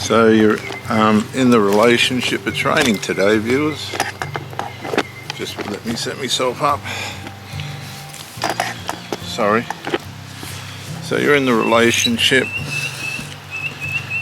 So you're in the relationship of training today, viewers. Just let me set myself up. Sorry. So you're in the relationship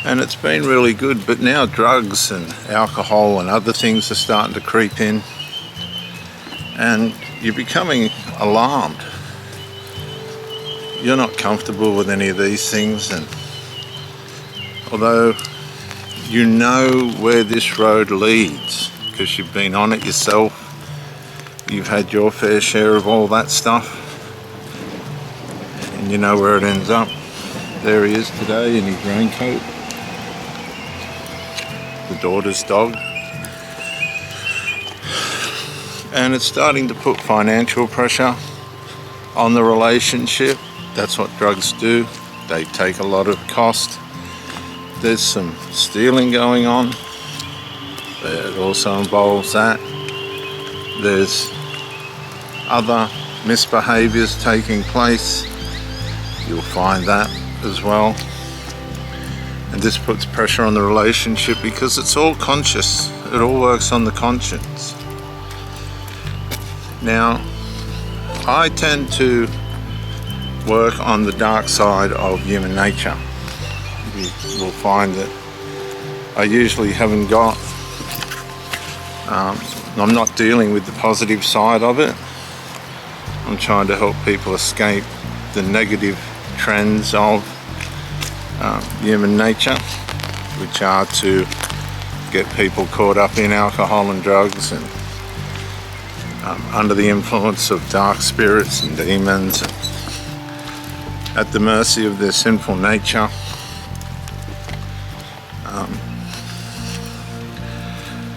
and it's been really good, but now drugs and alcohol and other things are starting to creep in and you're becoming alarmed. You're not comfortable with any of these things, and although you know where this road leads because you've been on it yourself, you've had your fair share of all that stuff, and you know where it ends up. There he is today in his raincoat, the daughter's dog, and it's starting to put financial pressure on the relationship. That's what drugs do. They take a lot of cost. There's some stealing going on. It also involves that. There's other misbehaviors taking place. You'll find that as well. And this puts pressure on the relationship because it's all conscious. It all works on the conscience. Now, I tend to work on the dark side of human nature. You will find that I usually haven't got, I'm not dealing with the positive side of it. I'm trying to help people escape the negative trends of human nature, which are to get people caught up in alcohol and drugs and under the influence of dark spirits and demons, and at the mercy of their sinful nature.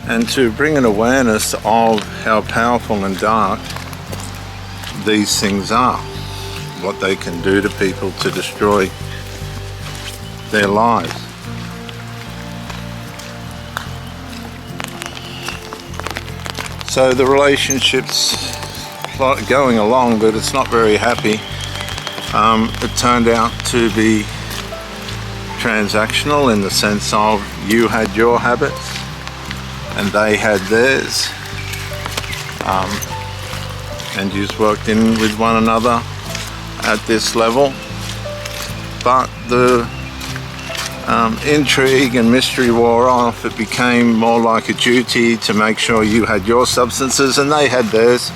And to bring an awareness of how powerful and dark these things are, what they can do to people to destroy their lives. So the relationship's going along, but it's not very happy. It turned out to be transactional in the sense of you had your habits and they had theirs, and you just worked in with one another at this level. But the intrigue and mystery wore off. It became more like a duty to make sure you had your substances and they had theirs,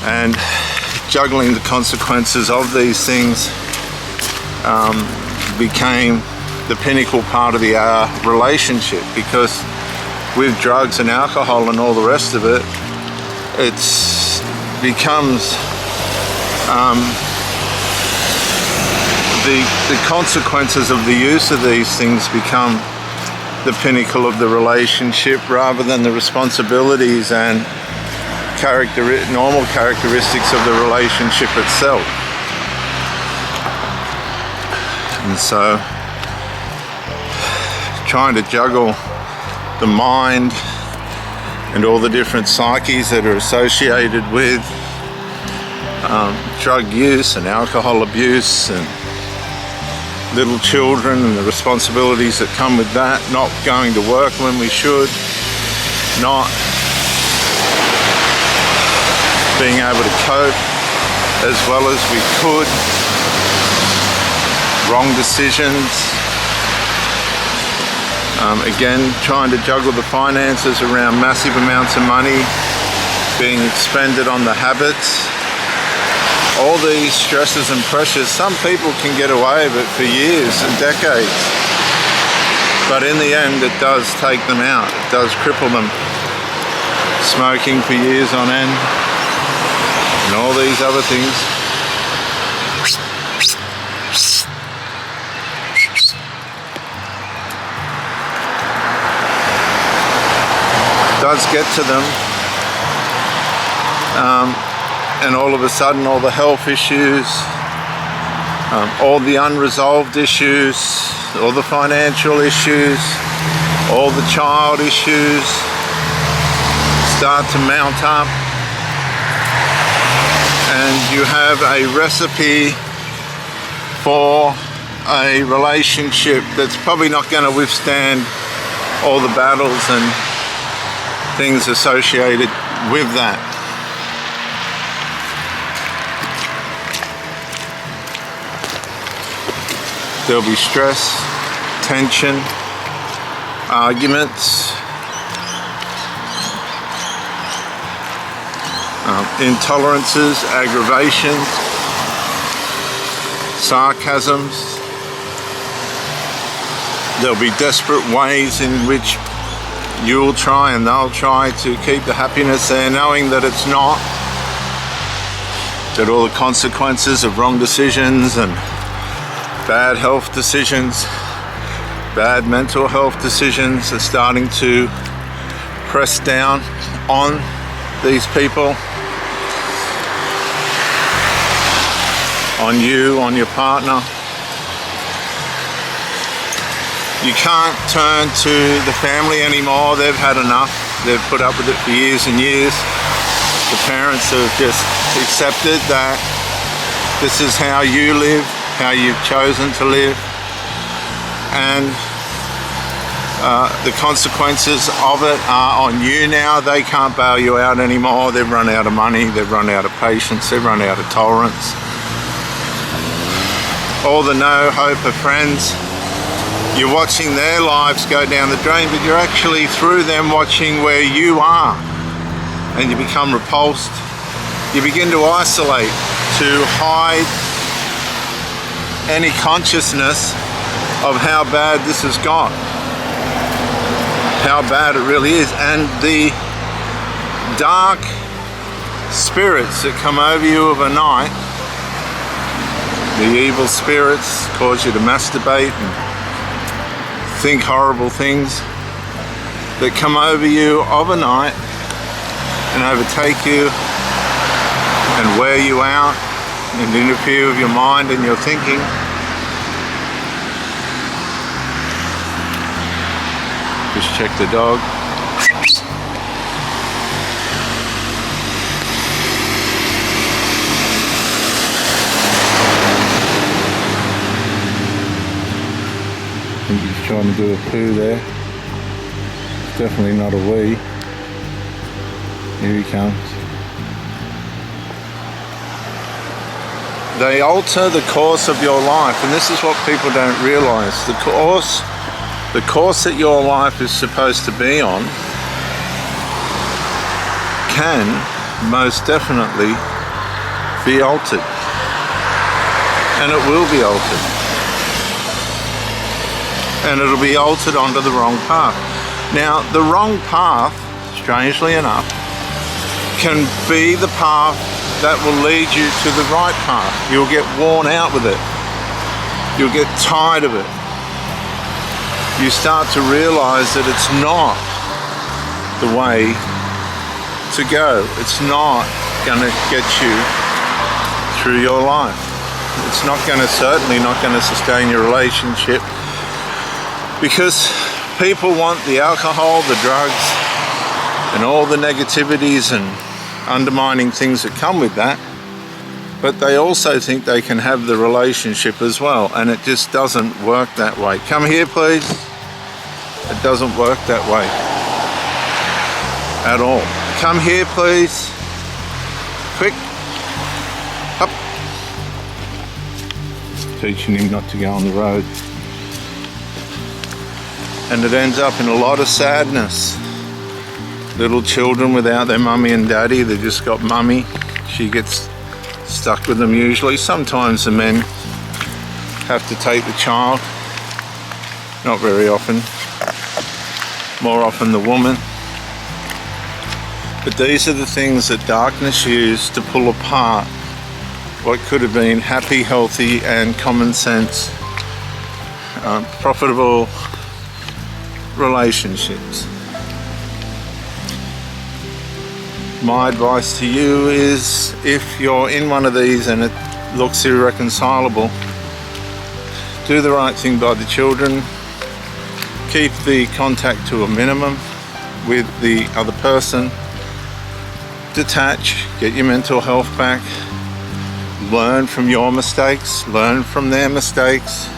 and juggling the consequences of these things became the pinnacle part of the relationship, because with drugs and alcohol and all the rest of it, it becomes the consequences of the use of these things become the pinnacle of the relationship, rather than the responsibilities and normal characteristics of the relationship itself. And so trying to juggle the mind and all the different psyches that are associated with drug use and alcohol abuse and little children and the responsibilities that come with that, not going to work when we should, not being able to cope as well as we could, wrong decisions, again trying to juggle the finances around massive amounts of money being expended on the habits. All these stresses and pressures, some people can get away with it for years and decades, but in the end it does take them out, it does cripple them. Smoking for years on end and all these other things. Does get to them, and all of a sudden all the health issues, all the unresolved issues, all the financial issues, all the child issues start to mount up, and you have a recipe for a relationship that's probably not going to withstand all the battles and things associated with that. There'll be stress, tension, arguments, intolerances, aggravations, sarcasms. There'll be desperate ways in which you'll try and they'll try to keep the happiness there, knowing that it's not, that all the consequences of wrong decisions and bad health decisions, bad mental health decisions are starting to press down on these people, on you, on your partner. You can't turn to the family anymore. They've had enough. They've put up with it for years and years. The parents have just accepted that this is how you live, how you've chosen to live, and the consequences of it are on you now. They can't bail you out anymore. They've run out of money, they've run out of patience, they've run out of tolerance. All the no hope of friends, you're watching their lives go down the drain, but you're actually through them watching where you are, and you become repulsed. You begin to isolate, to hide any consciousness of how bad this has got, how bad it really is, and the dark spirits that come over you of a night, the evil spirits cause you to masturbate and think horrible things, that come over you of a night and overtake you and wear you out and interfere with your mind and your thinking. Just check the dog. I think he's trying to do a poo there. It's definitely not a wee. Here he comes. They alter the course of your life, and this is what people don't realize. The course that your life is supposed to be on can most definitely be altered, and it will be altered, and it'll be altered onto the wrong path. Now, the wrong path, strangely enough, can be the path that will lead you to the right path. You'll get worn out with it. You'll get tired of it. You start to realize that it's not the way to go. It's not going to get you through your life. It's not going to, certainly not going to sustain your relationship, because people want the alcohol, the drugs, and all the negativities and undermining things that come with that, but they also think they can have the relationship as well, and it just doesn't work that way. Come here, please. It doesn't work that way at all. Come here, please. Quick. Up. Teaching him not to go on the road. And it ends up in a lot of sadness. Little children without their mummy and daddy. They've just got mummy. She gets stuck with them usually. Sometimes the men have to take the child. Not very often. More often the woman. But these are the things that darkness used to pull apart what could have been happy, healthy, and common sense, profitable relationships. My advice to you is, if you're in one of these and it looks irreconcilable, do the right thing by the children. Keep the contact to a minimum with the other person. Detach, get your mental health back. Learn from your mistakes, learn from their mistakes.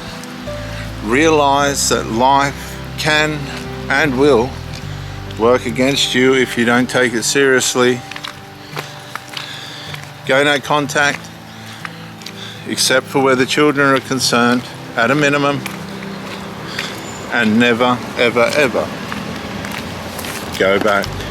realize that life can and will work against you if you don't take it seriously. Go no contact, except for where the children are concerned, at a minimum, and never, ever, ever go back.